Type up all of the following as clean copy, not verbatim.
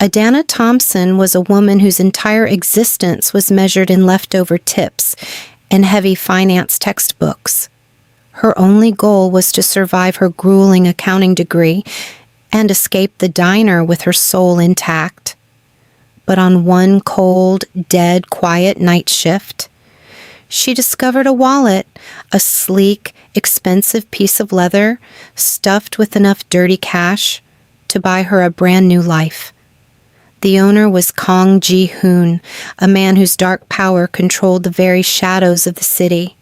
Adanna Thompson was a woman whose entire existence was measured in leftover tips and heavy finance textbooks. Her only goal was to survive her grueling accounting degree and escape the diner with her soul intact. But on one cold, dead, quiet night shift, she discovered a wallet, a sleek, expensive piece of leather stuffed with enough dirty cash to buy her a brand new life. The owner was Kang Ji-Hoon, a man whose dark power controlled the very shadows of the city.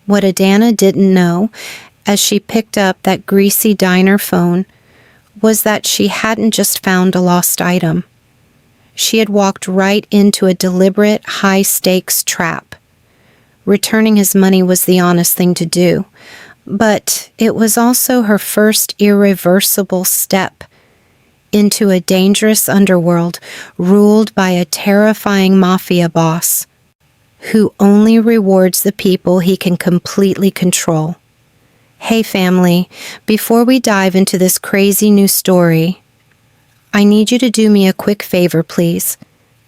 What Adanna didn't know, as she picked up that greasy diner phone, was that she hadn't just found a lost item. She had walked right into a deliberate, high-stakes trap. Returning his money was the honest thing to do, but it was also her first irreversible step into a dangerous underworld ruled by a terrifying mafia boss who only rewards the people he can completely control. Hey family, before we dive into this crazy new story, I need you to do me a quick favor, please.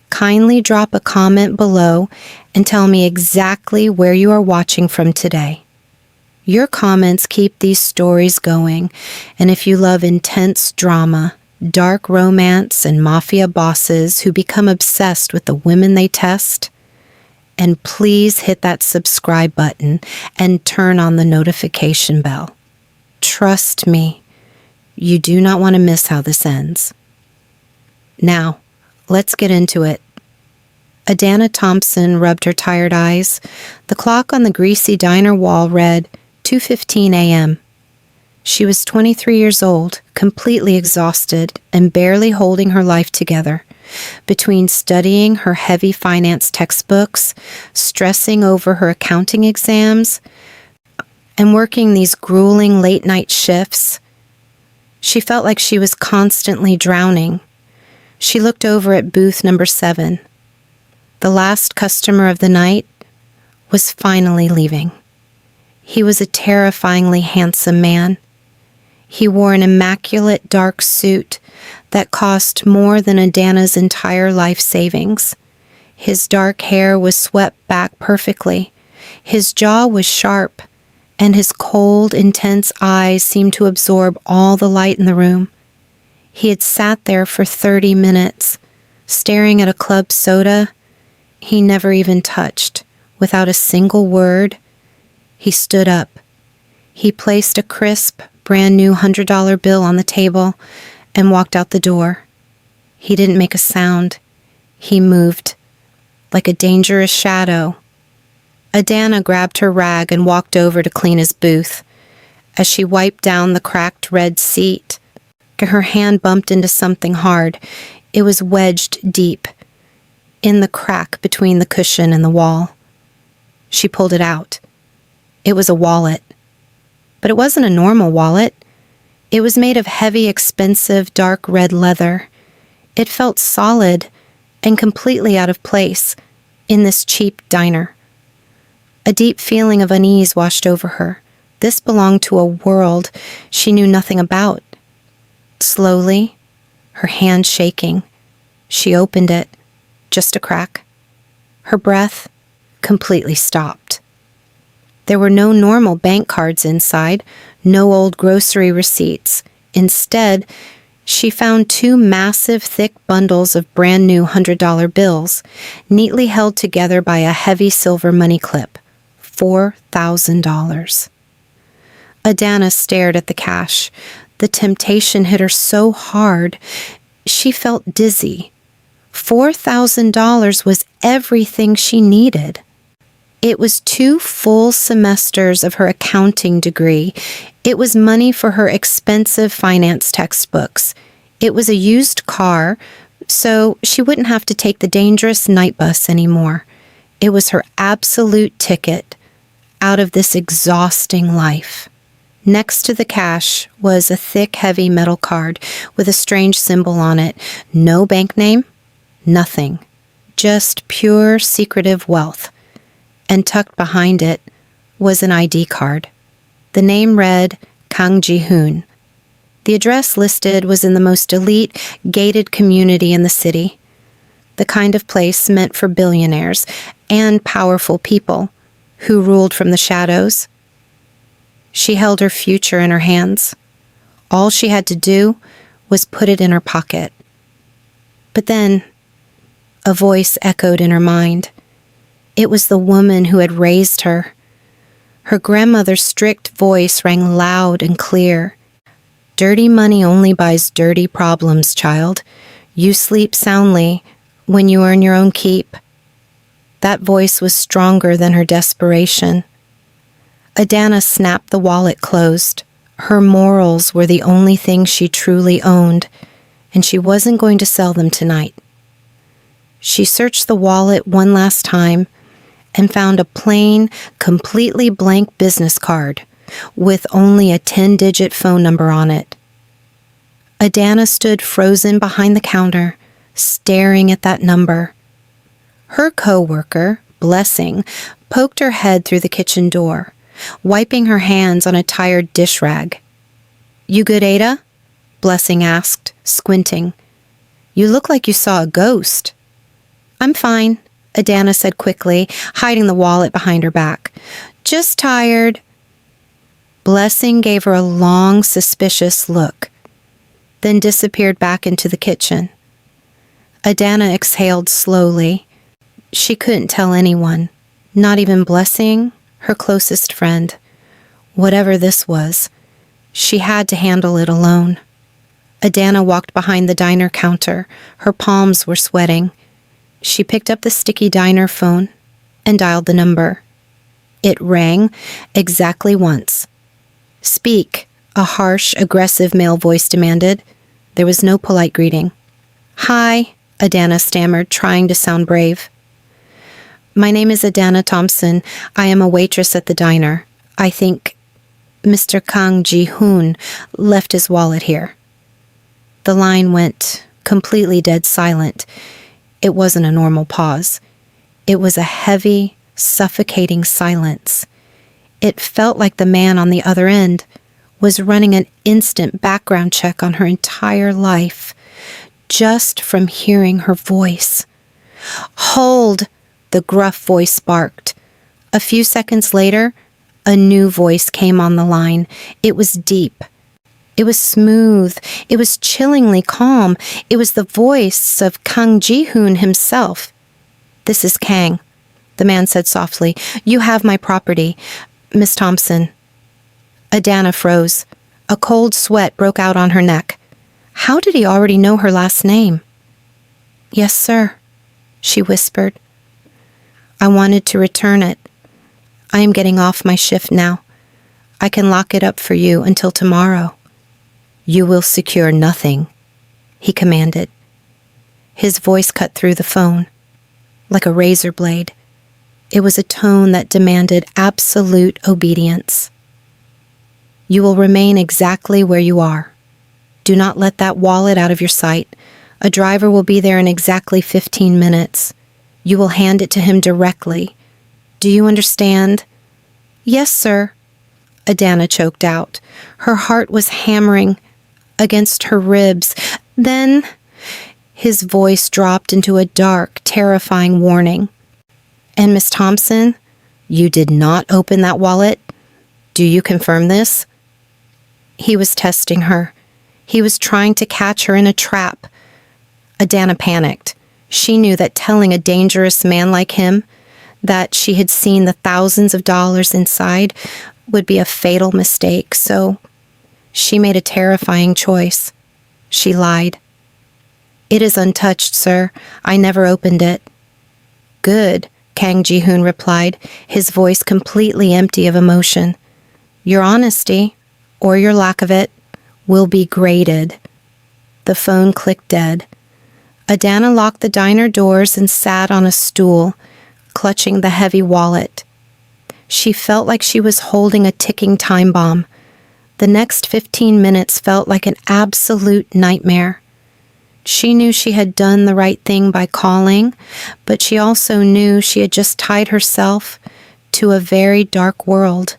Kindly drop a comment below and tell me exactly where you are watching from today. Your comments keep these stories going, and if you love intense drama, dark romance, and mafia bosses who become obsessed with the women they test, and please hit that subscribe button and turn on the notification bell. Trust me, you do not want to miss how this ends. Now, let's get into it. Adanna Thompson rubbed her tired eyes. The clock on the greasy diner wall read 2:15 a.m. She was 23 years old, completely exhausted, and barely holding her life together. Between studying her heavy finance textbooks, stressing over her accounting exams, and working these grueling late-night shifts, she felt like she was constantly drowning. She looked over at booth number 7. The last customer of the night was finally leaving. He was a terrifyingly handsome man. He wore an immaculate dark suit that cost more than Adanna's entire life savings. His dark hair was swept back perfectly. His jaw was sharp, and his cold, intense eyes seemed to absorb all the light in the room. He had sat there for 30 minutes, staring at a club soda he never even touched. Without a single word, he stood up. He placed a crisp, brand new $100 bill on the table and walked out the door. He didn't make a sound. He moved, like a dangerous shadow. Adanna grabbed her rag and walked over to clean his booth. As she wiped down the cracked red seat, her hand bumped into something hard. It was wedged deep, in the crack between the cushion and the wall. She pulled it out. It was a wallet. But it wasn't a normal wallet. It was made of heavy, expensive, dark red leather. It felt solid and completely out of place in this cheap diner. A deep feeling of unease washed over her. This belonged to a world she knew nothing about. Slowly, her hand shaking, she opened it, just a crack. Her breath completely stopped. There were no normal bank cards inside, no old grocery receipts. Instead, she found 2 massive, thick bundles of brand new $100 bills, neatly held together by a heavy silver money clip. $4,000. Adanna stared at the cash. The temptation hit her so hard, she felt dizzy. $4,000 was everything she needed. It was 2 full semesters of her accounting degree. It was money for her expensive finance textbooks. It was a used car, so she wouldn't have to take the dangerous night bus anymore. It was her absolute ticket out of this exhausting life. Next to the cash was a thick, heavy metal card with a strange symbol on it. No bank name, nothing. Just pure, secretive wealth. And tucked behind it was an ID card. The name read Kang Ji-Hoon. The address listed was in the most elite, gated community in the city, the kind of place meant for billionaires and powerful people who ruled from the shadows. She held her future in her hands. All she had to do was put it in her pocket. But then, a voice echoed in her mind. It was the woman who had raised her. Her grandmother's strict voice rang loud and clear. Dirty money only buys dirty problems, child. You sleep soundly when you earn your own keep. That voice was stronger than her desperation. Adanna snapped the wallet closed. Her morals were the only thing she truly owned, and she wasn't going to sell them tonight. She searched the wallet one last time and found a plain, completely blank business card with only a 10-digit phone number on it. Adanna stood frozen behind the counter, staring at that number. Her co-worker, Blessing, poked her head through the kitchen door, wiping her hands on a tired dish rag. "You good, Ada?" Blessing asked, squinting. "You look like you saw a ghost." "I'm fine," Adanna said quickly, hiding the wallet behind her back. "Just tired." Blessing gave her a long, suspicious look, then disappeared back into the kitchen. Adanna exhaled slowly. She couldn't tell anyone, not even Blessing, her closest friend. Whatever this was, she had to handle it alone. Adanna walked behind the diner counter. Her palms were sweating. She picked up the sticky diner phone and dialed the number. It rang exactly once. "Speak," a harsh, aggressive male voice demanded. There was no polite greeting. "Hi," Adanna stammered, trying to sound brave. "My name is Adanna Thompson. I am a waitress at the diner. I think Mr. Kang Ji-Hoon left his wallet here." The line went completely dead silent. It wasn't a normal pause. It was a heavy, suffocating silence. It felt like the man on the other end was running an instant background check on her entire life, just from hearing her voice. "Hold!" the gruff voice barked. A few seconds later, a new voice came on the line. It was deep. It was smooth. It was chillingly calm. It was the voice of Kang Ji-Hoon himself. "This is Kang," the man said softly. "You have my property, Miss Thompson." Adanna froze. A cold sweat broke out on her neck. How did he already know her last name? "Yes, sir," she whispered. "I wanted to return it. I am getting off my shift now. I can lock it up for you until tomorrow." "You will secure nothing," he commanded. His voice cut through the phone, like a razor blade. It was a tone that demanded absolute obedience. "You will remain exactly where you are. Do not let that wallet out of your sight. A driver will be there in exactly 15 minutes. You will hand it to him directly. Do you understand?" "Yes, sir," Adanna choked out. Her heart was hammering against her ribs. Then his voice dropped into a dark, terrifying warning. "And Miss Thompson, you did not open that wallet? Do you confirm this?" He was testing her. He was trying to catch her in a trap. Adanna panicked. She knew that telling a dangerous man like him that she had seen the thousands of dollars inside would be a fatal mistake, so she made a terrifying choice. She lied. "It is untouched, sir. I never opened it." "Good," Kang Ji-Hoon replied, his voice completely empty of emotion. "Your honesty, or your lack of it, will be graded." The phone clicked dead. Adanna locked the diner doors and sat on a stool, clutching the heavy wallet. She felt like she was holding a ticking time bomb. The next 15 minutes felt like an absolute nightmare. She knew she had done the right thing by calling, but she also knew she had just tied herself to a very dark world.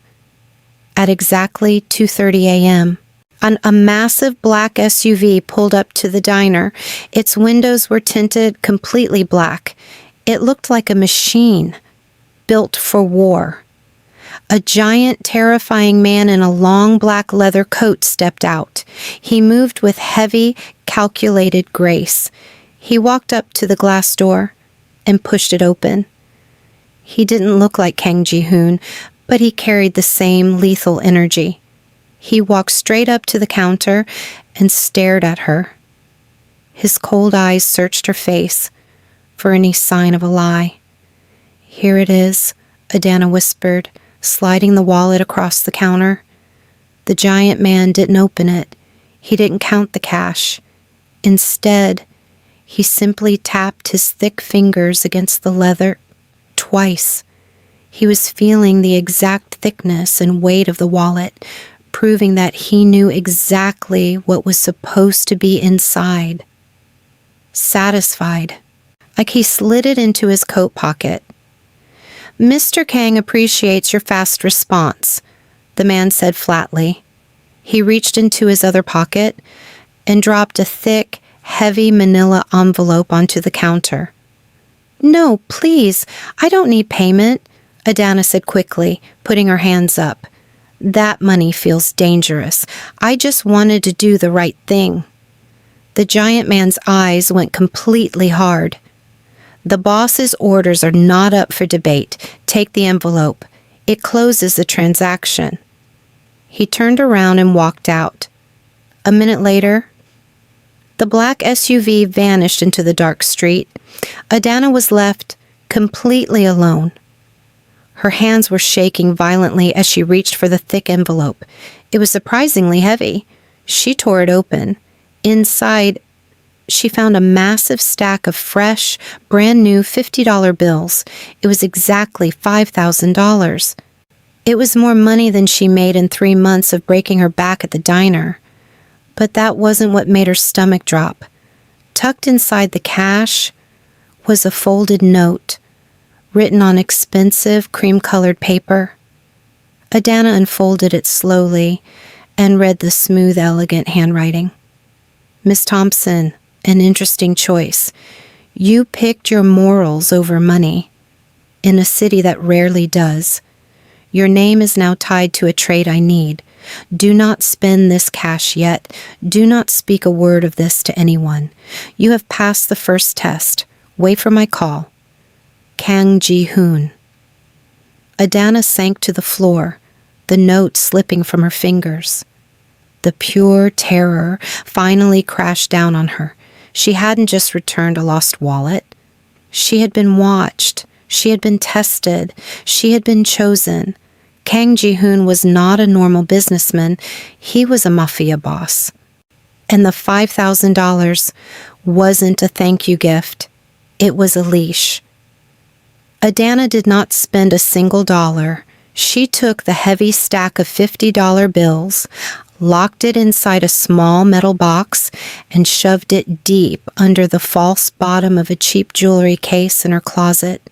At exactly 2:30 a.m., A massive black SUV pulled up to the diner. Its windows were tinted completely black. It looked like a machine built for war. A giant, terrifying man in a long black leather coat stepped out. He moved with heavy, calculated grace. He walked up to the glass door and pushed it open. He didn't look like Kang Ji-Hoon, but he carried the same lethal energy. He walked straight up to the counter and stared at her. His cold eyes searched her face for any sign of a lie. "Here it is," Adanna whispered, sliding the wallet across the counter. The giant man didn't open it. He didn't count the cash. Instead, he simply tapped his thick fingers against the leather twice. He was feeling the exact thickness and weight of the wallet, proving that he knew exactly what was supposed to be inside. Satisfied, like he slid it into his coat pocket. "Mr. Kang appreciates your fast response," the man said flatly. He reached into his other pocket and dropped a thick, heavy manila envelope onto the counter. "No, please, I don't need payment," Adanna said quickly, putting her hands up. "That money feels dangerous. I just wanted to do the right thing." The giant man's eyes went completely hard. "The boss's orders are not up for debate. Take the envelope. It closes the transaction." He turned around and walked out. A minute later, the black SUV vanished into the dark street. Adanna was left completely alone. Her hands were shaking violently as she reached for the thick envelope. It was surprisingly heavy. She tore it open. Inside, she found a massive stack of fresh, brand new $50 bills. It was exactly $5,000. It was more money than she made in 3 months of breaking her back at the diner. But that wasn't what made her stomach drop. Tucked inside the cash was a folded note, written on expensive cream-colored paper. Adanna unfolded it slowly and read the smooth, elegant handwriting. "Miss Thompson, an interesting choice. You picked your morals over money in a city that rarely does. Your name is now tied to a trade I need. Do not spend this cash yet. Do not speak a word of this to anyone. You have passed the first test. Wait for my call. Kang Ji-Hoon." Adanna sank to the floor, the note slipping from her fingers. The pure terror finally crashed down on her. She hadn't just returned a lost wallet. She had been watched. She had been tested. She had been chosen. Kang Ji-Hoon was not a normal businessman. He was a Mafia boss. And the $5,000 wasn't a thank you gift. It was a leash. Adanna did not spend a single dollar. She took the heavy stack of $50 bills, locked it inside a small metal box, and shoved it deep under the false bottom of a cheap jewelry case in her closet.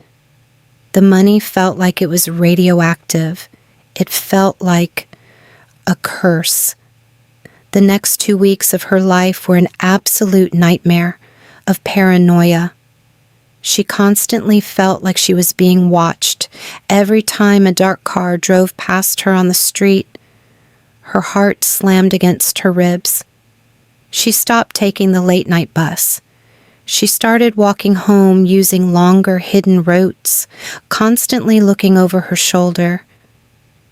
The money felt like it was radioactive. It felt like a curse. The next 2 weeks of her life were an absolute nightmare of paranoia. She constantly felt like she was being watched. Every time a dark car drove past her on the street, her heart slammed against her ribs. She stopped taking the late-night bus. She started walking home using longer hidden routes, constantly looking over her shoulder.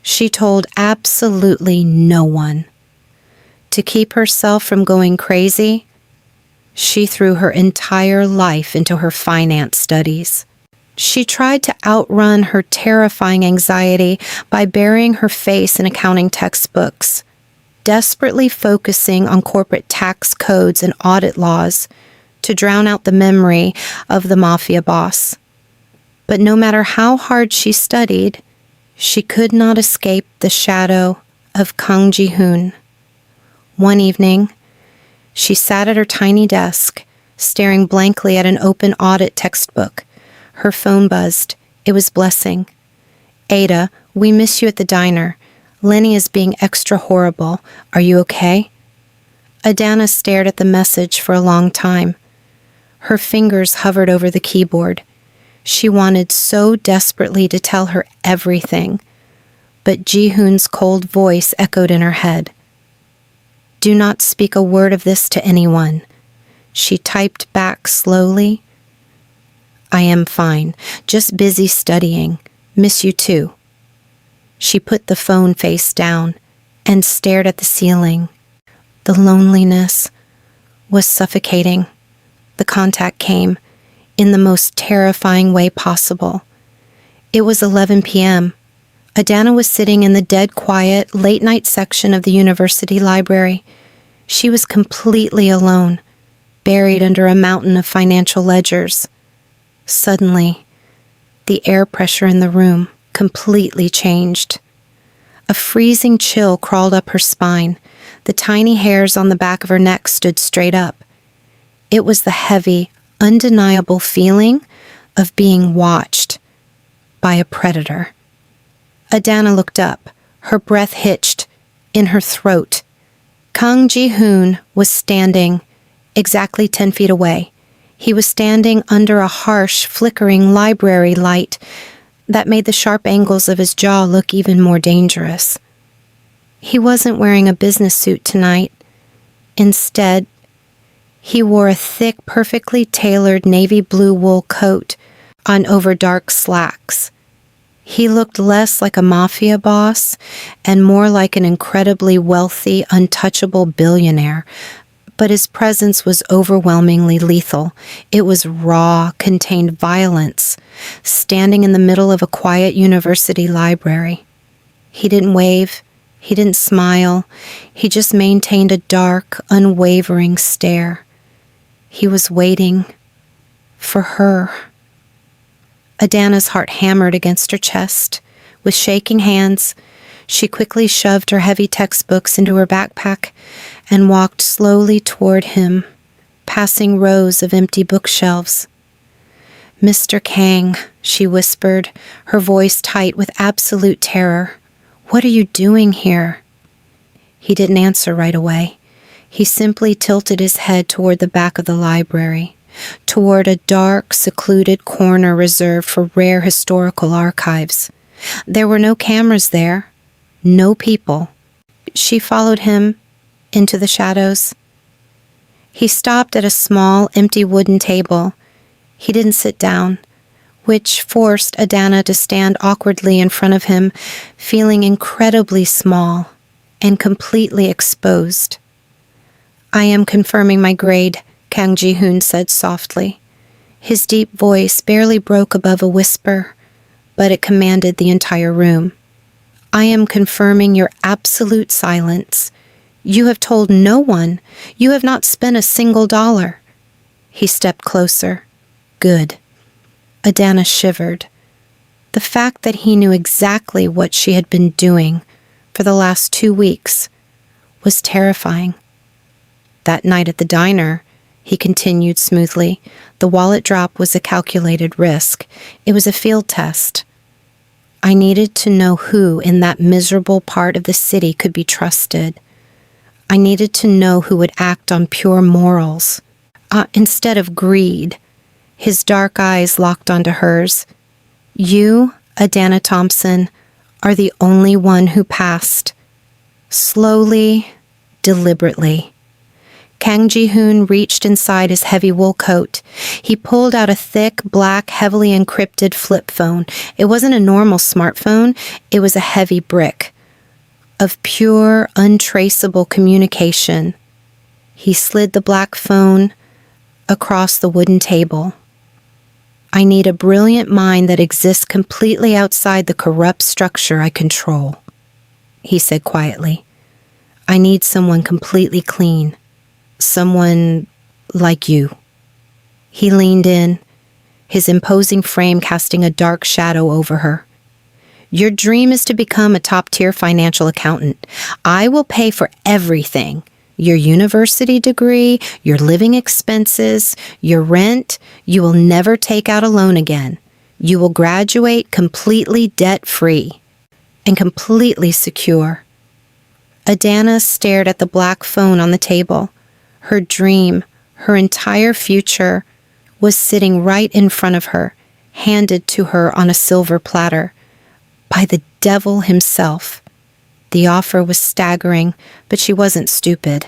She told absolutely no one. To keep herself from going crazy, she threw her entire life into her finance studies. She tried to outrun her terrifying anxiety by burying her face in accounting textbooks, desperately focusing on corporate tax codes and audit laws to drown out the memory of the Mafia boss. But no matter how hard she studied, she could not escape the shadow of Kang Ji-Hoon. One evening, she sat at her tiny desk, staring blankly at an open audit textbook. Her phone buzzed. It was Blessing. "Ada, we miss you at the diner. Lenny is being extra horrible. Are you okay? Adanna stared at the message for a long time. Her fingers hovered over the keyboard. She wanted so desperately to tell her everything, but Ji-Hoon's cold voice echoed in her head. Do not speak a word of this to anyone. She typed back slowly. I am fine, just busy studying. Miss you too. She put the phone face down and stared at the ceiling. The loneliness was suffocating. The contact came in the most terrifying way possible. It was 11 p.m. Adanna was sitting in the dead quiet, late-night section of the university library. She was completely alone, buried under a mountain of financial ledgers. Suddenly, the air pressure in the room completely changed. A freezing chill crawled up her spine. The tiny hairs on the back of her neck stood straight up. It was the heavy, undeniable feeling of being watched by a predator. Adanna looked up, her breath hitched in her throat. Kang Ji-Hoon was standing exactly 10 feet away. He was standing under a harsh, flickering library light that made the sharp angles of his jaw look even more dangerous. He wasn't wearing a business suit tonight. Instead, he wore a thick, perfectly tailored navy blue wool coat on over dark slacks. He looked less like a Mafia boss and more like an incredibly wealthy, untouchable billionaire. But his presence was overwhelmingly lethal. It was raw, contained violence, standing in the middle of a quiet university library. He didn't wave. He didn't smile. He just maintained a dark, unwavering stare. He was waiting for her. Adanna's heart hammered against her chest. With shaking hands, she quickly shoved her heavy textbooks into her backpack and walked slowly toward him, passing rows of empty bookshelves. Mr. Kang, she whispered, her voice tight with absolute terror. What are you doing here? He didn't answer right away. He simply tilted his head toward the back of the library, toward a dark, secluded corner reserved for rare historical archives. There were no cameras there, no people. She followed him into the shadows. He stopped at a small, empty wooden table. He didn't sit down, which forced Adanna to stand awkwardly in front of him, feeling incredibly small and completely exposed. I am confirming my grade, Kang Ji-Hoon said softly. His deep voice barely broke above a whisper, but it commanded the entire room. I am confirming your absolute silence. You have told no one. You have not spent a single dollar. He stepped closer. Good. Adanna shivered. The fact that he knew exactly what she had been doing for the last 2 weeks was terrifying. That night at the diner, he continued smoothly, the wallet drop was a calculated risk. It was a field test. I needed to know who in that miserable part of the city could be trusted. I needed to know who would act on pure morals, instead of greed. His dark eyes locked onto hers. You, Adanna Thompson, are the only one who passed. Slowly, deliberately. Kang Ji-Hoon reached inside his heavy wool coat. He pulled out a thick, black, heavily encrypted flip phone. It wasn't a normal smartphone. It was a heavy brick of pure, untraceable communication. He slid the black phone across the wooden table. I need a brilliant mind that exists completely outside the corrupt structure I control, he said quietly. I need someone completely clean. Someone like you. He leaned in, his imposing frame casting a dark shadow over her. Your dream is to become a top-tier financial accountant. I will pay for everything. Your university degree, your living expenses, your rent. You will never take out a loan again. You will graduate completely debt-free. and completely secure. Adanna stared at the black phone on the table. Her dream, her entire future, was sitting right in front of her, handed to her on a silver platter, by the devil himself. The offer was staggering, but she wasn't stupid.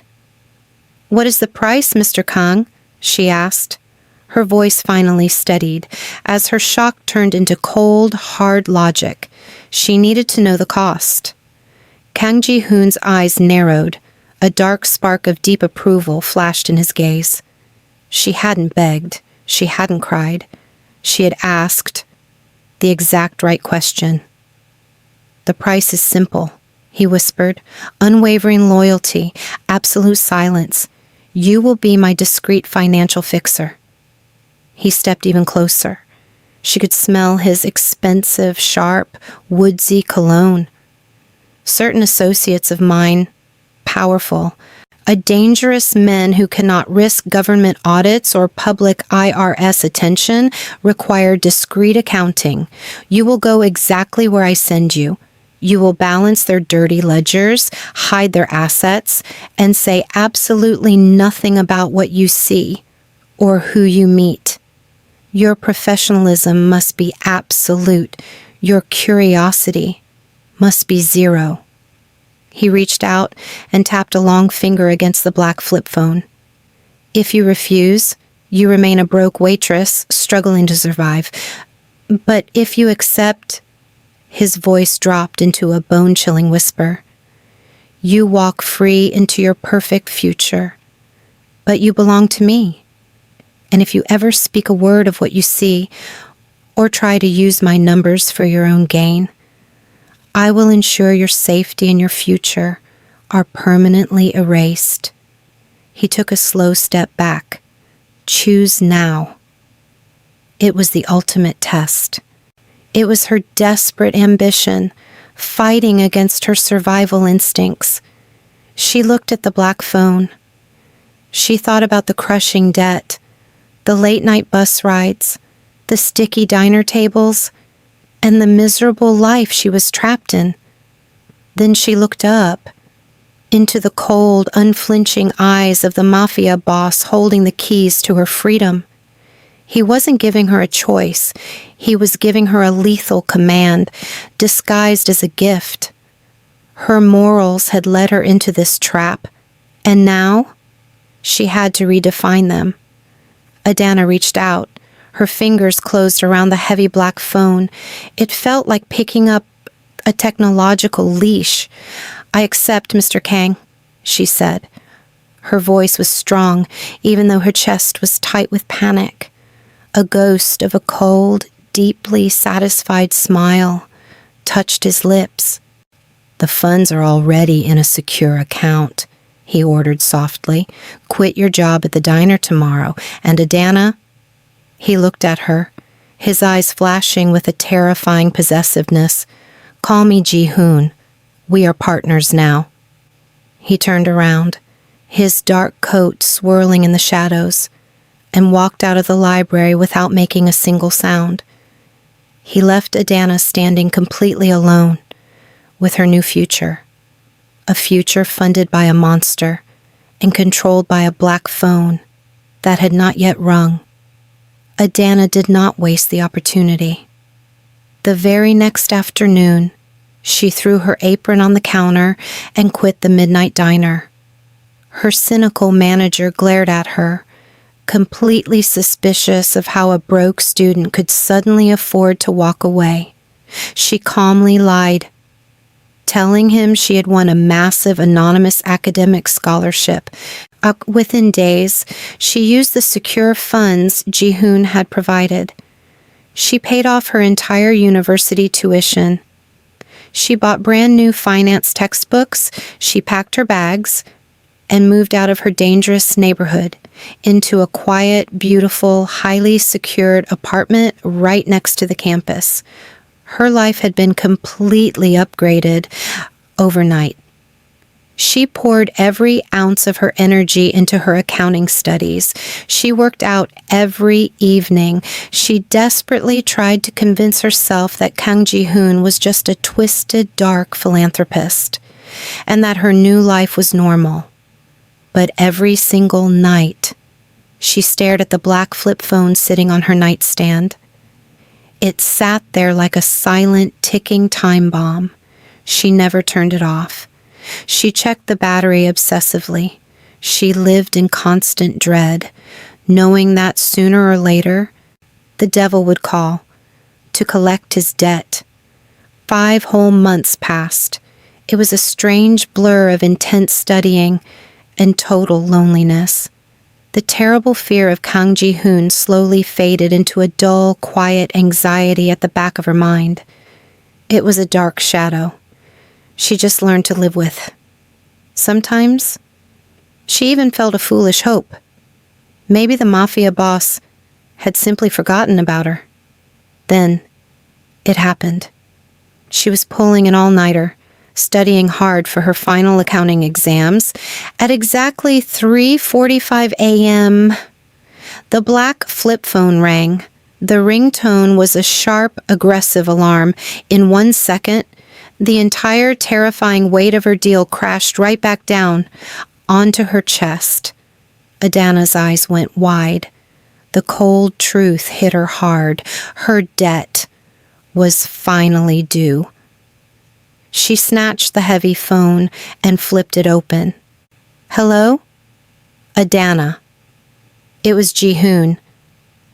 "What is the price, Mr. Kang?" she asked. Her voice finally steadied, as her shock turned into cold, hard logic. She needed to know the cost. Kang Ji-Hoon's eyes narrowed. A dark spark of deep approval flashed in his gaze. She hadn't begged. She hadn't cried. She had asked the exact right question. "The price is simple," he whispered. "Unwavering loyalty, absolute silence. You will be my discreet financial fixer." He stepped even closer. She could smell his expensive, sharp, woodsy cologne. "Certain associates of mine, powerful, dangerous men who cannot risk government audits or public IRS attention, require discreet accounting. You will go exactly where I send you. You will balance their dirty ledgers, hide their assets, and say absolutely nothing about what you see or who you meet. Your professionalism must be absolute. Your curiosity must be zero." He reached out and tapped a long finger against the black flip phone. "If you refuse, you remain a broke waitress struggling to survive. But if you accept," his voice dropped into a bone-chilling whisper, "you walk free into your perfect future. But you belong to me. And if you ever speak a word of what you see, or try to use my numbers for your own gain, I will ensure your safety and your future are permanently erased." He took a slow step back. Choose now. It was the ultimate test. It was her desperate ambition, fighting against her survival instincts. She looked at the black phone. She thought about the crushing debt, the late-night bus rides, the sticky diner tables, and the miserable life she was trapped in. Then she looked up, into the cold, unflinching eyes of the Mafia boss holding the keys to her freedom. He wasn't giving her a choice. He was giving her a lethal command, disguised as a gift. Her morals had led her into this trap, and now she had to redefine them. Adanna reached out. Her fingers closed around the heavy black phone. It felt like picking up a technological leash. "I accept, Mr. Kang," she said. Her voice was strong, even though her chest was tight with panic. A ghost of a cold, deeply satisfied smile touched his lips. "The funds are already in a secure account," he ordered softly. "Quit your job at the diner tomorrow, and Adanna..." He looked at her, his eyes flashing with a terrifying possessiveness. "Call me Ji-Hoon. We are partners now." He turned around, his dark coat swirling in the shadows, and walked out of the library without making a single sound. He left Adanna standing completely alone with her new future, a future funded by a monster and controlled by a black phone that had not yet rung. Adanna did not waste the opportunity. The very next afternoon, she threw her apron on the counter and quit the midnight diner. Her cynical manager glared at her, completely suspicious of how a broke student could suddenly afford to walk away. She calmly lied, telling him she had won a massive anonymous academic scholarship. Within days, she used the secure funds Ji-Hoon had provided. She paid off her entire university tuition. She bought brand new finance textbooks, she packed her bags, and moved out of her dangerous neighborhood into a quiet, beautiful, highly secured apartment right next to the campus. Her life had been completely upgraded overnight. She poured every ounce of her energy into her accounting studies. She worked out every evening. She desperately tried to convince herself that Kang Ji-Hoon was just a twisted, dark philanthropist, and that her new life was normal. But every single night, she stared at the black flip phone sitting on her nightstand. It sat there like a silent, ticking time bomb. She never turned it off. She checked the battery obsessively. She lived in constant dread, knowing that sooner or later, the devil would call to collect his debt. 5 whole months passed. It was a strange blur of intense studying and total loneliness. The terrible fear of Kang Ji-Hoon slowly faded into a dull, quiet anxiety at the back of her mind. It was a dark shadow she just learned to live with. Sometimes, she even felt a foolish hope. Maybe the Mafia boss had simply forgotten about her. Then, it happened. She was pulling an all-nighter, studying hard for her final accounting exams. At exactly 3:45 a.m., the black flip phone rang. The ringtone was a sharp, aggressive alarm. In 1 second, the entire terrifying weight of her deal crashed right back down onto her chest. Adanna's eyes went wide. The cold truth hit her hard. Her debt was finally due. She snatched the heavy phone and flipped it open. "Hello?" "Adanna." It was Ji-Hoon,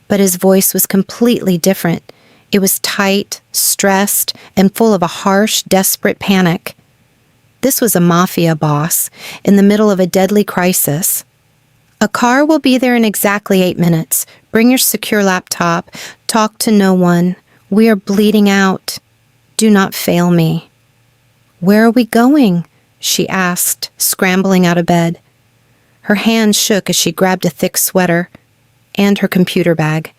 but his voice was completely different. It was tight, stressed, and full of a harsh, desperate panic. This was a Mafia boss in the middle of a deadly crisis. "A car will be there in exactly 8 minutes. Bring your secure laptop. Talk to no one. We are bleeding out. Do not fail me." "Where are we going?" she asked, scrambling out of bed. Her hands shook as she grabbed a thick sweater and her computer bag.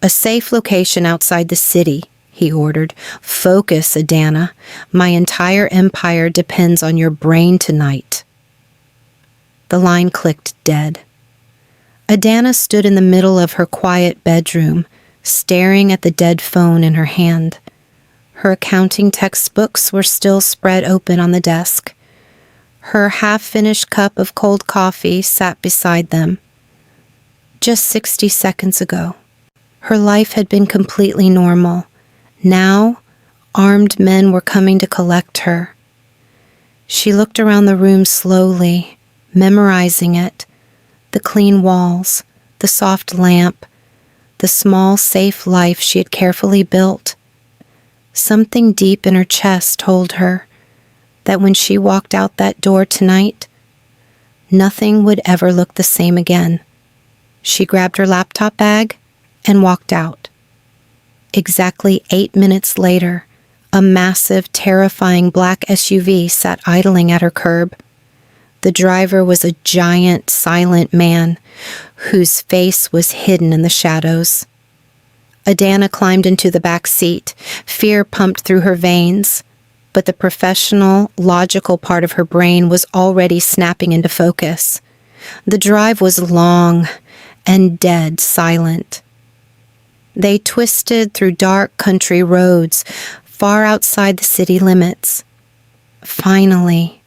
"A safe location outside the city," he ordered. "Focus, Adanna. My entire empire depends on your brain tonight." The line clicked dead. Adanna stood in the middle of her quiet bedroom, staring at the dead phone in her hand. Her accounting textbooks were still spread open on the desk. Her half-finished cup of cold coffee sat beside them. Just 60 seconds ago, her life had been completely normal. Now, armed men were coming to collect her. She looked around the room slowly, memorizing it. The clean walls, the soft lamp, the small, safe life she had carefully built. Something deep in her chest told her that when she walked out that door tonight, nothing would ever look the same again. She grabbed her laptop bag and walked out. Exactly 8 minutes later, a massive, terrifying black SUV sat idling at her curb. The driver was a giant, silent man whose face was hidden in the shadows. Adanna climbed into the back seat. Fear pumped through her veins, but the professional, logical part of her brain was already snapping into focus. The drive was long and dead silent. They twisted through dark country roads, far outside the city limits. Finally,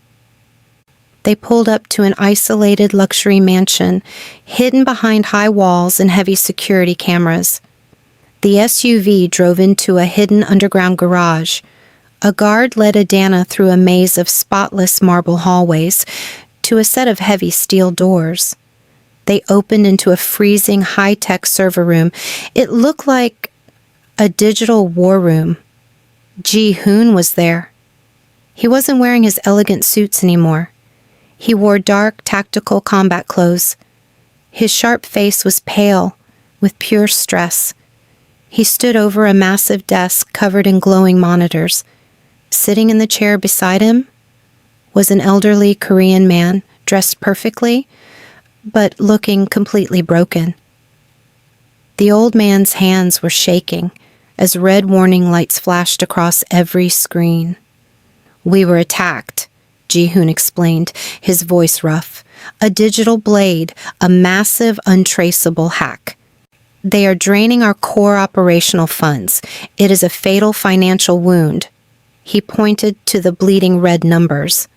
they pulled up to an isolated luxury mansion, hidden behind high walls and heavy security cameras. The SUV drove into a hidden underground garage. A guard led Adanna through a maze of spotless marble hallways to a set of heavy steel doors. They opened into a freezing high-tech server room. It looked like a digital war room. Ji-Hoon was there. He wasn't wearing his elegant suits anymore. He wore dark, tactical combat clothes. His sharp face was pale, with pure stress. He stood over a massive desk covered in glowing monitors. Sitting in the chair beside him was an elderly Korean man, dressed perfectly, but looking completely broken. The old man's hands were shaking as red warning lights flashed across every screen. "We were attacked," Ji-Hoon explained, his voice rough. A digital blade, a massive, untraceable hack. They are draining our core operational funds. It is a fatal financial wound. He pointed to the bleeding red numbers.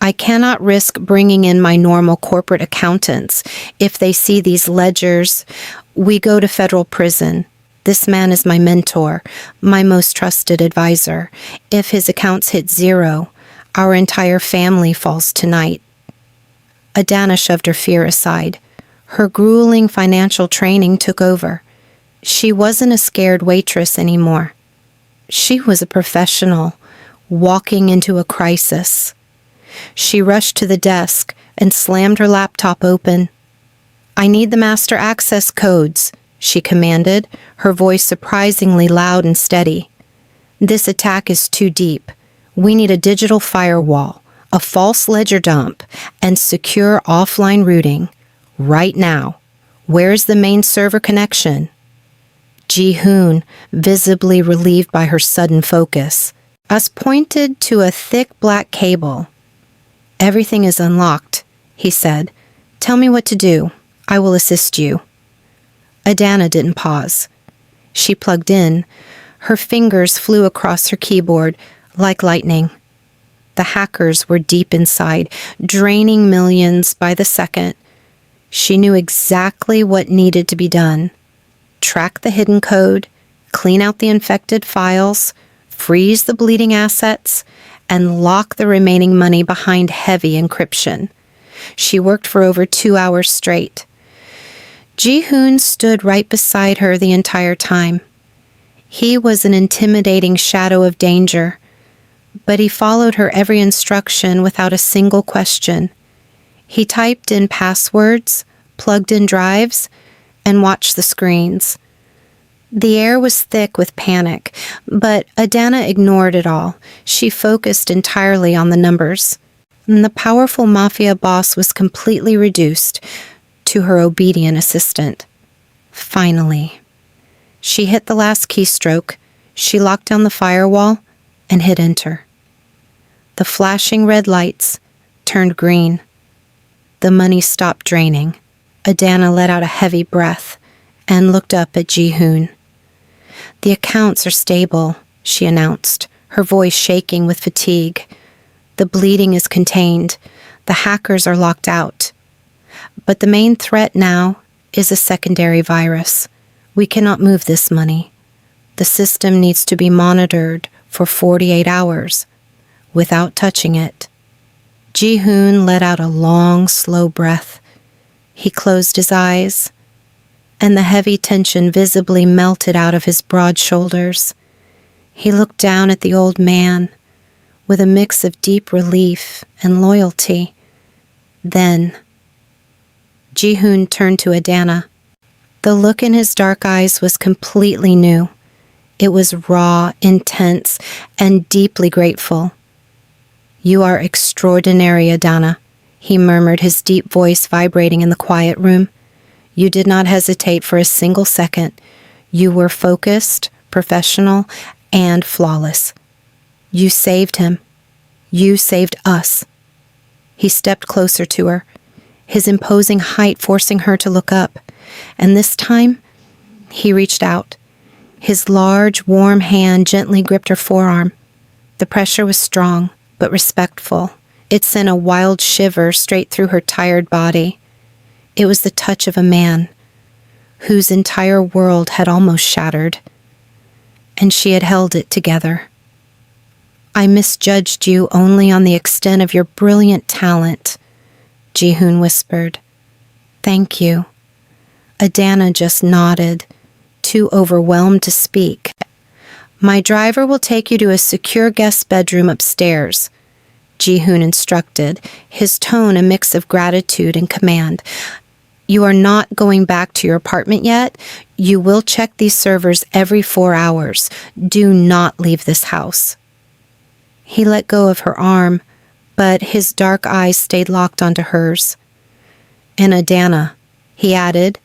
I cannot risk bringing in my normal corporate accountants. If they see these ledgers, we go to federal prison. This man is my mentor, my most trusted advisor. If his accounts hit zero, our entire family falls tonight. Adanna shoved her fear aside. Her grueling financial training took over. She wasn't a scared waitress anymore. She was a professional, walking into a crisis. She rushed to the desk and slammed her laptop open. I need the master access codes, she commanded, her voice surprisingly loud and steady. This attack is too deep. We need a digital firewall, a false ledger dump, and secure offline routing. Right now. Where's the main server connection? Ji-Hoon, visibly relieved by her sudden focus, us pointed to a thick black cable. Everything is unlocked, he said. Tell me what to do. I will assist you. Adanna didn't pause. She plugged in. Her fingers flew across her keyboard like lightning. The hackers were deep inside, draining millions by the second. She knew exactly what needed to be done. Track the hidden code, clean out the infected files, freeze the bleeding assets, and lock the remaining money behind heavy encryption. She worked for over 2 hours straight. Ji-Hoon stood right beside her the entire time. He was an intimidating shadow of danger, but he followed her every instruction without a single question. He typed in passwords, plugged in drives, and watched the screens. The air was thick with panic, but Adanna ignored it all. She focused entirely on the numbers. And the powerful Mafia boss was completely reduced to her obedient assistant. Finally, she hit the last keystroke, she locked down the firewall, and hit enter. The flashing red lights turned green. The money stopped draining. Adanna let out a heavy breath and looked up at Ji-Hoon. The accounts are stable, she announced, her voice shaking with fatigue. The bleeding is contained. The hackers are locked out. But the main threat now is a secondary virus. We cannot move this money. The system needs to be monitored for 48 hours without touching it. Ji-Hoon let out a long, slow breath. He closed his eyes, and the heavy tension visibly melted out of his broad shoulders. He looked down at the old man with a mix of deep relief and loyalty. Then, Ji-Hoon turned to Adanna. The look in his dark eyes was completely new. It was raw, intense, and deeply grateful. You are extraordinary, Adanna, he murmured, his deep voice vibrating in the quiet room. You did not hesitate for a single second. You were focused, professional, and flawless. You saved him. You saved us. He stepped closer to her, his imposing height forcing her to look up. And this time, he reached out. His large, warm hand gently gripped her forearm. The pressure was strong, but respectful. It sent a wild shiver straight through her tired body. It was the touch of a man whose entire world had almost shattered, and she had held it together. I misjudged you only on the extent of your brilliant talent, Ji-Hoon whispered. Thank you. Adanna just nodded, too overwhelmed to speak. My driver will take you to a secure guest bedroom upstairs, Ji-Hoon instructed, his tone a mix of gratitude and command. You are not going back to your apartment yet. You will check these servers every 4 hours. Do not leave this house. He let go of her arm, but his dark eyes stayed locked onto hers. And Adanna, he added,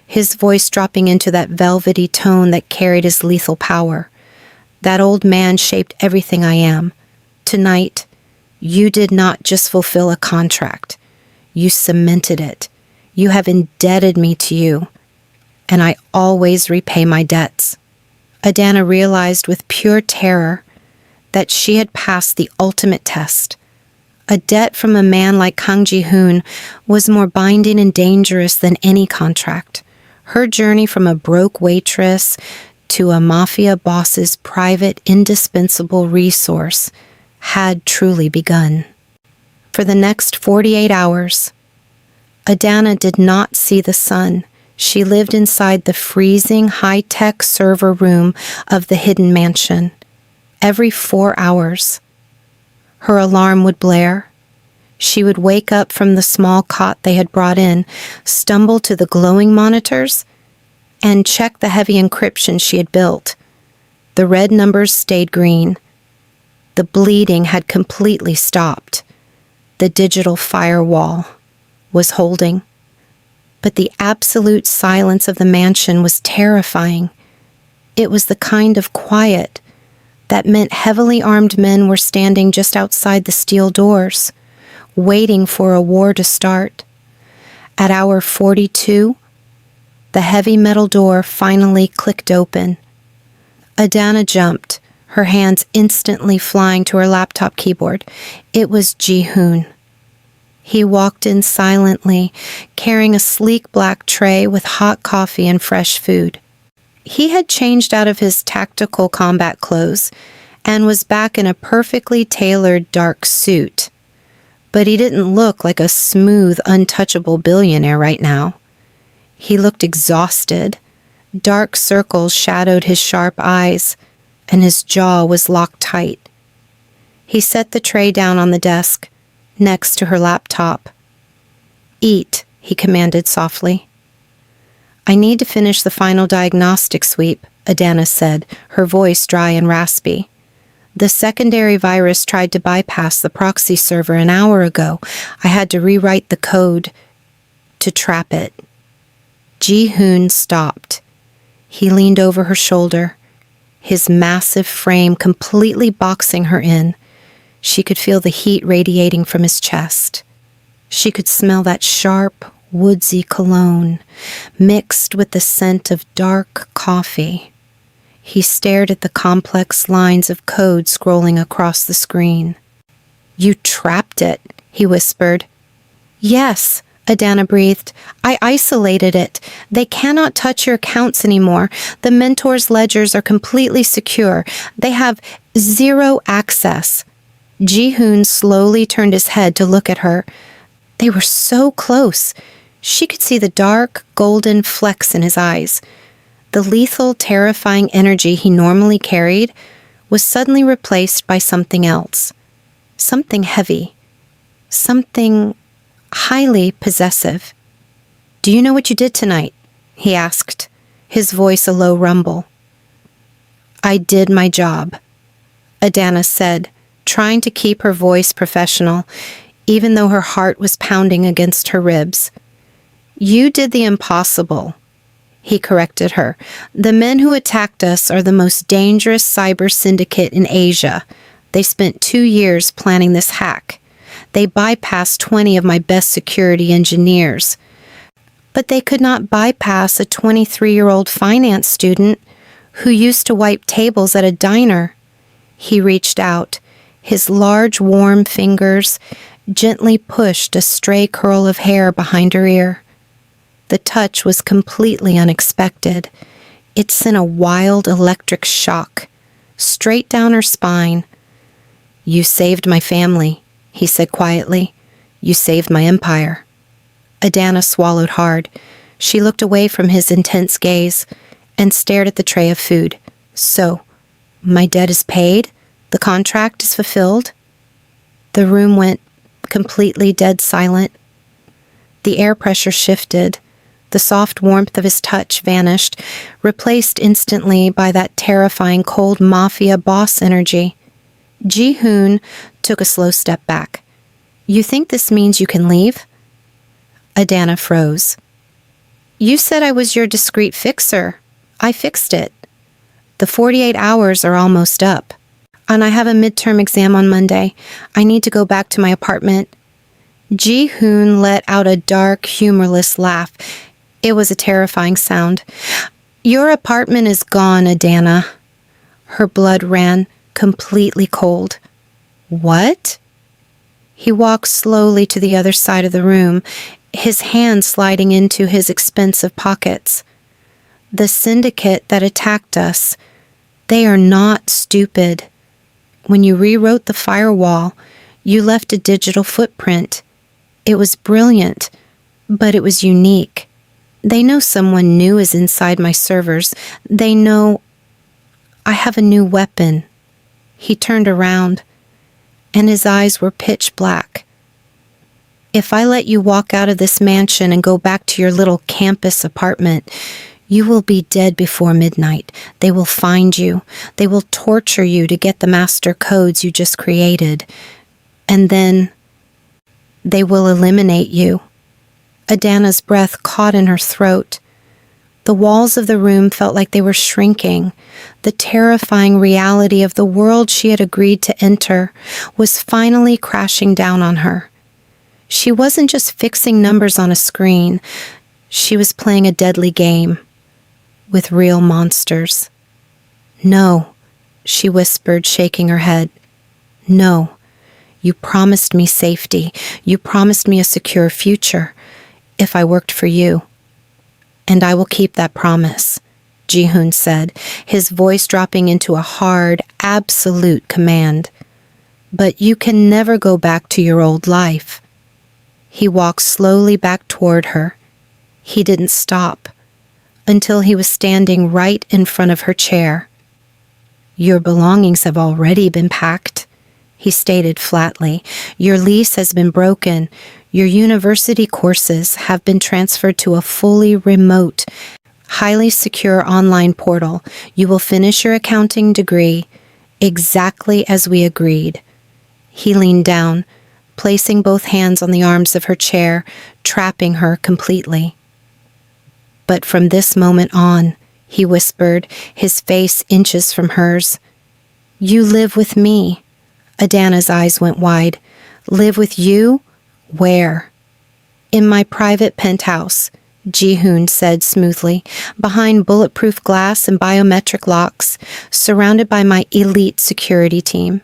his voice dropping into that velvety tone that carried his lethal power. That old man shaped everything I am. Tonight, You did not just fulfill a contract. You cemented it. You have indebted me to you, and I always repay my debts." Adanna realized with pure terror that she had passed the ultimate test. A debt from a man like Kang Ji-Hoon was more binding and dangerous than any contract. Her journey from a broke waitress to a mafia boss's private, indispensable resource had truly begun. For the next 48 hours, Adanna did not see the sun. She lived inside the freezing, high-tech server room of the hidden mansion. Every 4 hours, her alarm would blare. She would wake up from the small cot they had brought in, stumble to the glowing monitors, and check the heavy encryption she had built. The red numbers stayed green. The bleeding had completely stopped. The digital firewall was holding. But the absolute silence of the mansion was terrifying. It was the kind of quiet that meant heavily armed men were standing just outside the steel doors, waiting for a war to start. At hour 42, the heavy metal door finally clicked open. Adanna jumped, her hands instantly flying to her laptop keyboard. It was Ji-Hoon. He walked in silently, carrying a sleek black tray with hot coffee and fresh food. He had changed out of his tactical combat clothes and was back in a perfectly tailored dark suit. But he didn't look like a smooth, untouchable billionaire right now. He looked exhausted. Dark circles shadowed his sharp eyes, and his jaw was locked tight. He set the tray down on the desk, next to her laptop. "Eat," he commanded softly. "I need to finish the final diagnostic sweep," Adanna said, her voice dry and raspy. "The secondary virus tried to bypass the proxy server an hour ago. I had to rewrite the code to trap it." Ji-Hoon stopped. He leaned over her shoulder, his massive frame completely boxing her in. She could feel the heat radiating from his chest. She could smell that sharp, woodsy cologne, mixed with the scent of dark coffee. He stared at the complex lines of code scrolling across the screen. "You trapped it," he whispered. "Yes," Adanna breathed. "I isolated it. They cannot touch your accounts anymore. The mentor's ledgers are completely secure. They have zero access." Ji-Hoon slowly turned his head to look at her. They were so close. She could see the dark, golden flecks in his eyes. The lethal, terrifying energy he normally carried was suddenly replaced by something else. Something heavy. Something highly possessive. "Do you know what you did tonight?" he asked, his voice a low rumble. "I did my job," Adanna said, trying to keep her voice professional, even though her heart was pounding against her ribs. "You did the impossible," he corrected her. "The men who attacked us are the most dangerous cyber syndicate in Asia. They spent 2 years planning this hack. They bypassed 20 of my best security engineers. But they could not bypass a 23-year-old finance student who used to wipe tables at a diner." He reached out. His large, warm fingers gently pushed a stray curl of hair behind her ear. The touch was completely unexpected. It sent a wild electric shock straight down her spine. "You saved my family," he said quietly. "You saved my empire." Adanna swallowed hard. She looked away from his intense gaze and stared at the tray of food. "So, my debt is paid? The contract is fulfilled?" The room went completely dead silent. The air pressure shifted. The soft warmth of his touch vanished, replaced instantly by that terrifying cold Mafia boss energy. Ji-Hoon took a slow step back. "You think this means you can leave?" Adanna froze. "You said I was your discreet fixer. I fixed it. The 48 hours are almost up. And I have a midterm exam on Monday. I need to go back to my apartment. Ji-Hoon let out a dark, humorless laugh. It was a terrifying sound. Your apartment is gone, Adanna. Her blood ran completely cold. What? He walked slowly to the other side of the room, his hand sliding into his expensive pockets. The syndicate that attacked us, they are not stupid. When you rewrote the firewall, you left a digital footprint. It was brilliant, but it was unique. They know someone new is inside my servers. They know I have a new weapon. He turned around, and his eyes were pitch black. If I let you walk out of this mansion and go back to your little campus apartment, you will be dead before midnight. They will find you. They will torture you to get the master codes you just created. And then they will eliminate you. Adanna's breath caught in her throat. The walls of the room felt like they were shrinking. The terrifying reality of the world she had agreed to enter was finally crashing down on her. She wasn't just fixing numbers on a screen. She was playing a deadly game with real monsters. No, she whispered, shaking her head. No, you promised me safety. You promised me a secure future if I worked for you. And I will keep that promise, Ji-Hoon said, his voice dropping into a hard, absolute command. But you can never go back to your old life. He walked slowly back toward her. He didn't stop until he was standing right in front of her chair. Your belongings have already been packed, he stated flatly. Your lease has been broken. Your university courses have been transferred to a fully remote, highly secure online portal. You will finish your accounting degree exactly as we agreed. He leaned down, placing both hands on the arms of her chair, trapping her completely. But from this moment on, he whispered, his face inches from hers, you live with me. Adanna's eyes went wide. Live with you? Where? In my private penthouse, Ji-Hoon said smoothly, behind bulletproof glass and biometric locks, surrounded by my elite security team.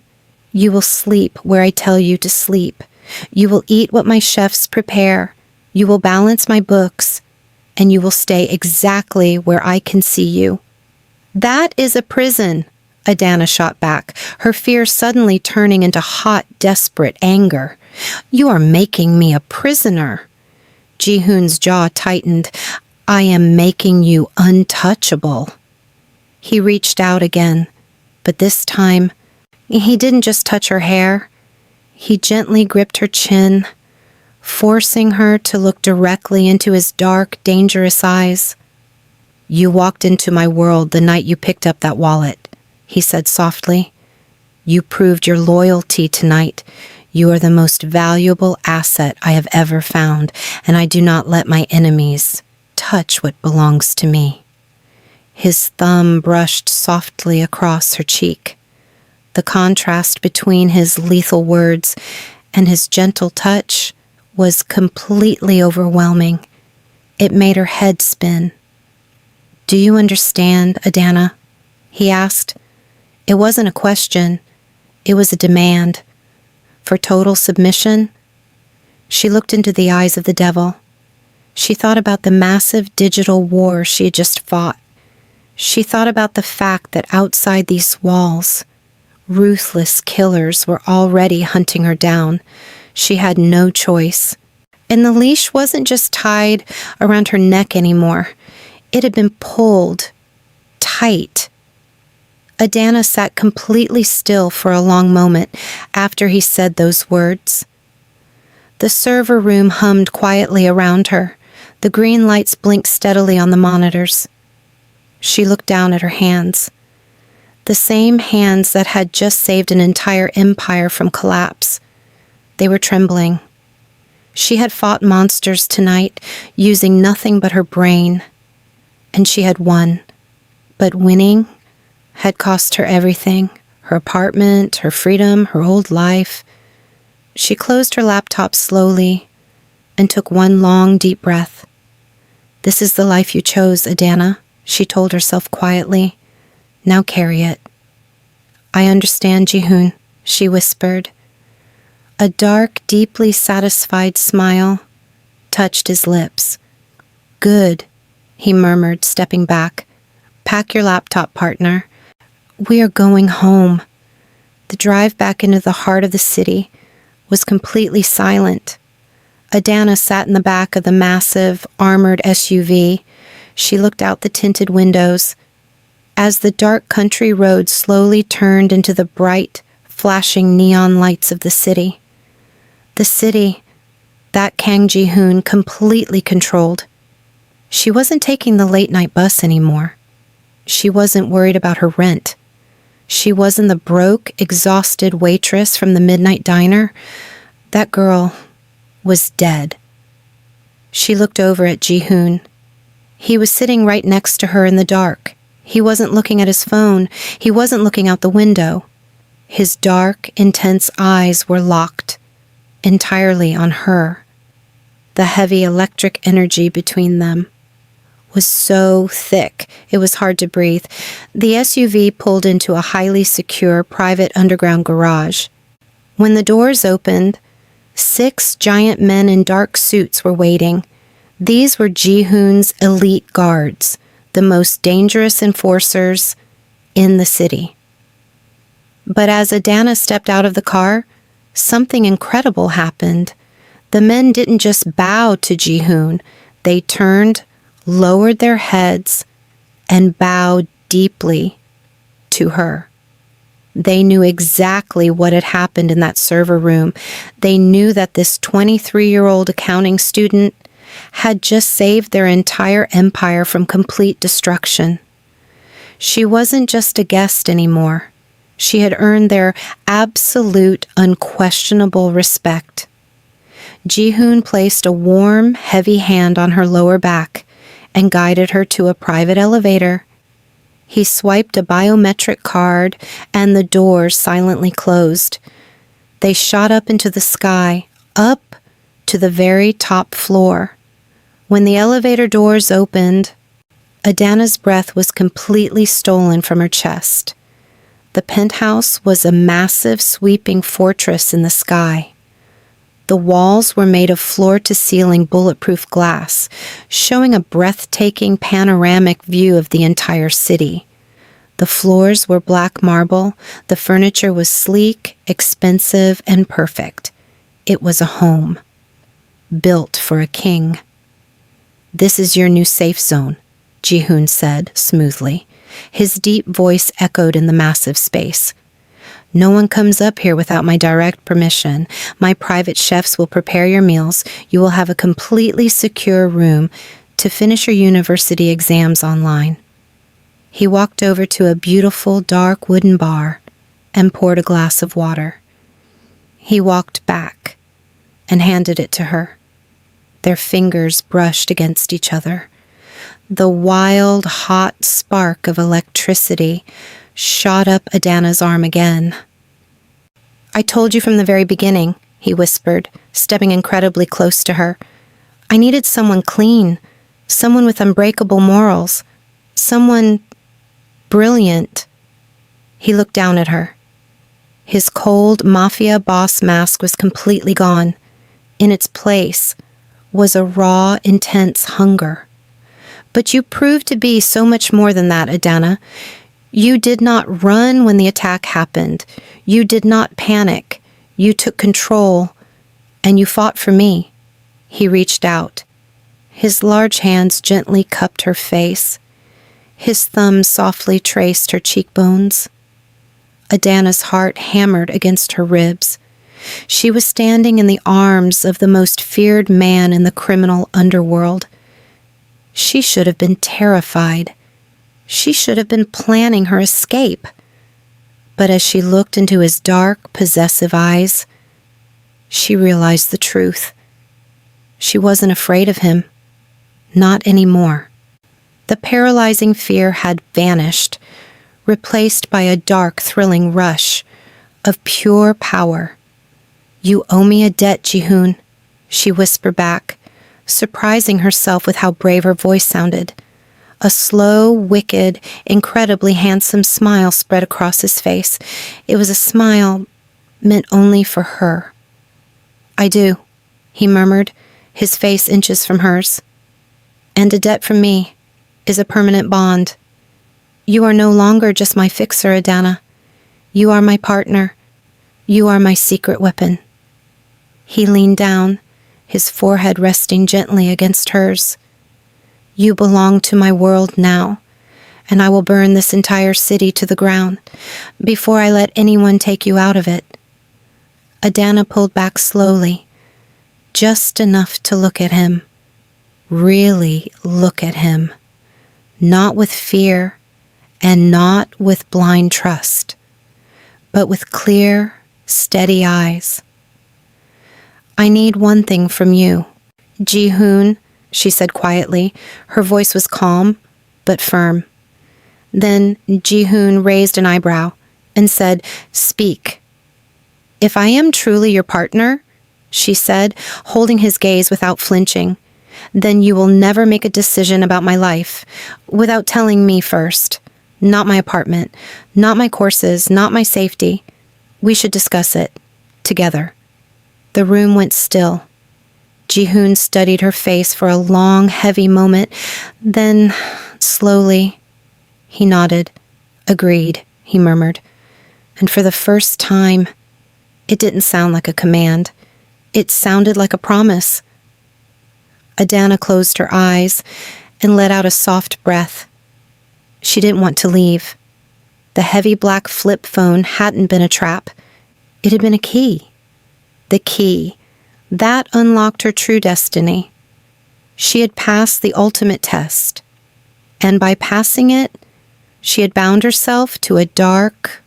You will sleep where I tell you to sleep. You will eat what my chefs prepare. You will balance my books. And you will stay exactly where I can see you. That is a prison, Adanna shot back, her fear suddenly turning into hot, desperate anger. You are making me a prisoner. Ji-Hoon's jaw tightened. I am making you untouchable. He reached out again, but this time, he didn't just touch her hair. He gently gripped her chin, forcing her to look directly into his dark, dangerous eyes. You walked into my world the night you picked up that wallet, he said softly. You proved your loyalty tonight. You are the most valuable asset I have ever found, and I do not let my enemies touch what belongs to me. His thumb brushed softly across her cheek. The contrast between his lethal words and his gentle touch was completely overwhelming. It made her head spin. Do you understand, Adanna? He asked. It wasn't a question. It was a demand. For total submission? She looked into the eyes of the devil. She thought about the massive digital war she had just fought. She thought about the fact that outside these walls, ruthless killers were already hunting her down. She had no choice. And the leash wasn't just tied around her neck anymore. It had been pulled tight. Adanna sat completely still for a long moment after he said those words. The server room hummed quietly around her. The green lights blinked steadily on the monitors. She looked down at her hands. The same hands that had just saved an entire empire from collapse. They were trembling. She had fought monsters tonight, using nothing but her brain. And she had won. But winning had cost her everything, her apartment, her freedom, her old life. She closed her laptop slowly and took one long, deep breath. "This is the life you chose, Adanna," she told herself quietly. "Now carry it." "I understand, Ji-Hoon," she whispered. A dark, deeply satisfied smile touched his lips. "Good," he murmured, stepping back. "Pack your laptop, partner. We are going home." The drive back into the heart of the city was completely silent. Adanna sat in the back of the massive, armored SUV. She looked out the tinted windows. As the dark country road slowly turned into the bright, flashing neon lights of the city. The city that Kang Ji-Hoon completely controlled. She wasn't taking the late-night bus anymore. She wasn't worried about her rent. She wasn't the broke, exhausted waitress from the midnight diner. That girl was dead. She looked over at Ji-Hoon. He was sitting right next to her in the dark. He wasn't looking at his phone. He wasn't looking out the window. His dark, intense eyes were locked entirely on her. The heavy electric energy between them was so thick it was hard to breathe. The SUV pulled into a highly secure private underground garage. When the doors opened, 6 giant men in dark suits were waiting. These were Ji-Hoon's elite guards, the most dangerous enforcers in the city. But as Adanna stepped out of the car, something incredible happened. The men didn't just bow to Ji-Hoon. They turned, lowered their heads, and bowed deeply to her. They knew exactly what had happened in that server room. They knew that this 23-year-old accounting student had just saved their entire empire from complete destruction. She wasn't just a guest anymore. She had earned their absolute, unquestionable respect. Ji-Hoon placed a warm, heavy hand on her lower back and guided her to a private elevator. He swiped a biometric card, and the doors silently closed. They shot up into the sky, up to the very top floor. When the elevator doors opened, Adanna's breath was completely stolen from her chest. The penthouse was a massive, sweeping fortress in the sky. The walls were made of floor-to-ceiling bulletproof glass, showing a breathtaking panoramic view of the entire city. The floors were black marble. The furniture was sleek, expensive, and perfect. It was a home, built for a king. "This is your new safe zone," Ji-Hoon said smoothly. His deep voice echoed in the massive space. "No one comes up here without my direct permission. My private chefs will prepare your meals. You will have a completely secure room to finish your university exams online." He walked over to a beautiful, dark wooden bar and poured a glass of water. He walked back and handed it to her. Their fingers brushed against each other. The wild, hot spark of electricity shot up Adanna's arm again. "I told you from the very beginning," he whispered, stepping incredibly close to her. "I needed someone clean, someone with unbreakable morals, someone brilliant." He looked down at her. His cold Mafia boss mask was completely gone. In its place was a raw, intense hunger. "But you proved to be so much more than that, Adanna. You did not run when the attack happened. You did not panic. You took control, and you fought for me." He reached out. His large hands gently cupped her face. His thumbs softly traced her cheekbones. Adanna's heart hammered against her ribs. She was standing in the arms of the most feared man in the criminal underworld. She should have been terrified. She should have been planning her escape. But as she looked into his dark, possessive eyes, she realized the truth. She wasn't afraid of him. Not anymore. The paralyzing fear had vanished, replaced by a dark, thrilling rush of pure power. "You owe me a debt, Ji-Hoon," she whispered back, surprising herself with how brave her voice sounded. A slow, wicked, incredibly handsome smile spread across his face. It was a smile meant only for her. "I do," he murmured, his face inches from hers. "And a debt from me is a permanent bond. You are no longer just my fixer, Adanna. You are my partner. You are my secret weapon." He leaned down, his forehead resting gently against hers. "You belong to my world now, and I will burn this entire city to the ground before I let anyone take you out of it." Adanna pulled back slowly, just enough to look at him. Really look at him. Not with fear and not with blind trust, but with clear, steady eyes. "I need one thing from you, Ji-Hoon," she said quietly. Her voice was calm, but firm. Then Ji-Hoon raised an eyebrow and said, "Speak." "If I am truly your partner," she said, holding his gaze without flinching, "then you will never make a decision about my life without telling me first. Not my apartment, not my courses, not my safety. We should discuss it together." The room went still. Ji-Hoon studied her face for a long, heavy moment. Then, slowly, he nodded. "Agreed," he murmured. And for the first time, it didn't sound like a command. It sounded like a promise. Adanna closed her eyes and let out a soft breath. She didn't want to leave. The heavy black flip phone hadn't been a trap. It had been a key. The key. That unlocked her true destiny. She had passed the ultimate test. And by passing it, she had bound herself to a dark,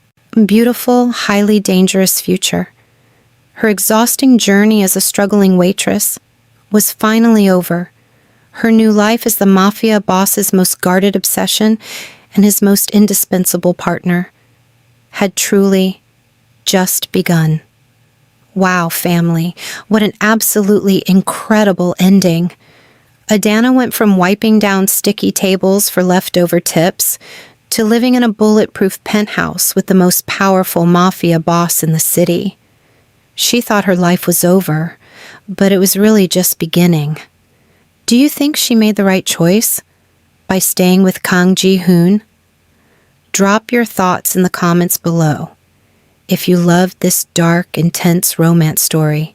beautiful, highly dangerous future. Her exhausting journey as a struggling waitress was finally over. Her new life as the Mafia boss's most guarded obsession and his most indispensable partner had truly just begun. Wow, family, what an absolutely incredible ending. Adanna went from wiping down sticky tables for leftover tips to living in a bulletproof penthouse with the most powerful Mafia boss in the city. She thought her life was over, but it was really just beginning. Do you think she made the right choice by staying with Kang Ji-Hoon? Drop your thoughts in the comments below. If you loved this dark, intense romance story,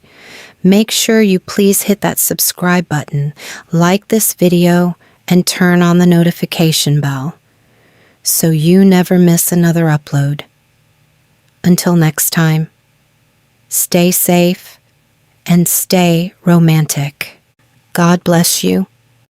make sure you please hit that subscribe button, like this video, and turn on the notification bell so you never miss another upload. Until next time, stay safe and stay romantic. God bless you.